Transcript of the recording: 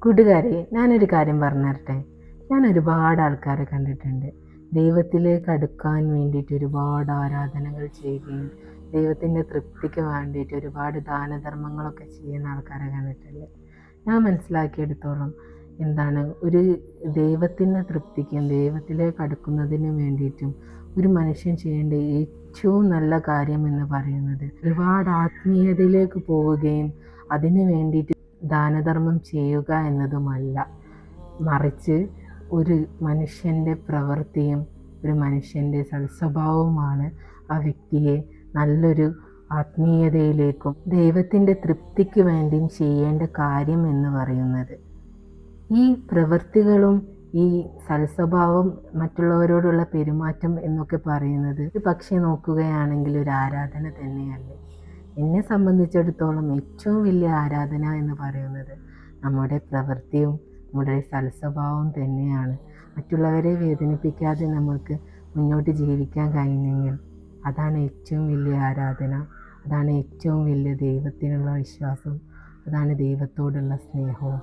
കൂട്ടുകാരെ, ഞാനൊരു കാര്യം പറഞ്ഞു തരട്ടെ. ഞാൻ ഒരുപാട് ആൾക്കാരെ കണ്ടിട്ടുണ്ട്. ദൈവത്തിലേക്ക് അടുക്കാൻ വേണ്ടിയിട്ട് ഒരുപാട് ആരാധനകൾ ചെയ്യുകയും ദൈവത്തിൻ്റെ തൃപ്തിക്ക് വേണ്ടിയിട്ട് ഒരുപാട് ദാനധർമ്മങ്ങളൊക്കെ ചെയ്യുന്ന ആൾക്കാരെ കണ്ടിട്ടുണ്ട്. ഞാൻ മനസ്സിലാക്കിയെടുത്തോളം ഒരു ദൈവത്തിൻ്റെ തൃപ്തിക്കും ദൈവത്തിലേക്ക് അടുക്കുന്നതിന് വേണ്ടിയിട്ടും ഒരു മനുഷ്യൻ ചെയ്യേണ്ട ഏറ്റവും നല്ല കാര്യം എന്ന് പറയുന്നത് ഒരുപാട് ആത്മീയതയിലേക്ക് പോവുകയും അതിനു വേണ്ടിയിട്ട് ദാനധർമ്മം ചെയ്യുക എന്നതുമല്ല, മറിച്ച് ഒരു മനുഷ്യൻ്റെ പ്രവൃത്തിയും ഒരു മനുഷ്യൻ്റെ സൽസ്വഭാവവുമാണ് ആ വ്യക്തിയെ നല്ലൊരു ആത്മീയതയിലേക്കും ദൈവത്തിൻ്റെ തൃപ്തിക്ക് വേണ്ടിയും ചെയ്യേണ്ട കാര്യം എന്ന് പറയുന്നത്. ഈ പ്രവൃത്തികളും ഈ സൽസ്വഭാവം, മറ്റുള്ളവരോടുള്ള പെരുമാറ്റം എന്നൊക്കെ പറയുന്നത് പക്ഷേ നോക്കുകയാണെങ്കിൽ ഒരു ആരാധന തന്നെയല്ലേ. എന്നെ സംബന്ധിച്ചിടത്തോളം ഏറ്റവും വലിയ ആരാധന എന്ന് പറയുന്നത് നമ്മുടെ പ്രവൃത്തിയും നമ്മുടെ സൽസ്വഭാവം തന്നെയാണ്. മറ്റുള്ളവരെ വേദനിപ്പിക്കാതെ നമുക്ക് മുന്നോട്ട് ജീവിക്കാൻ കഴിയുമെങ്കിൽ അതാണ് ഏറ്റവും വലിയ ആരാധന, അതാണ് ഏറ്റവും വലിയ ദൈവത്തിനുള്ള വിശ്വാസം, അതാണ് ദൈവത്തോടുള്ള സ്നേഹവും.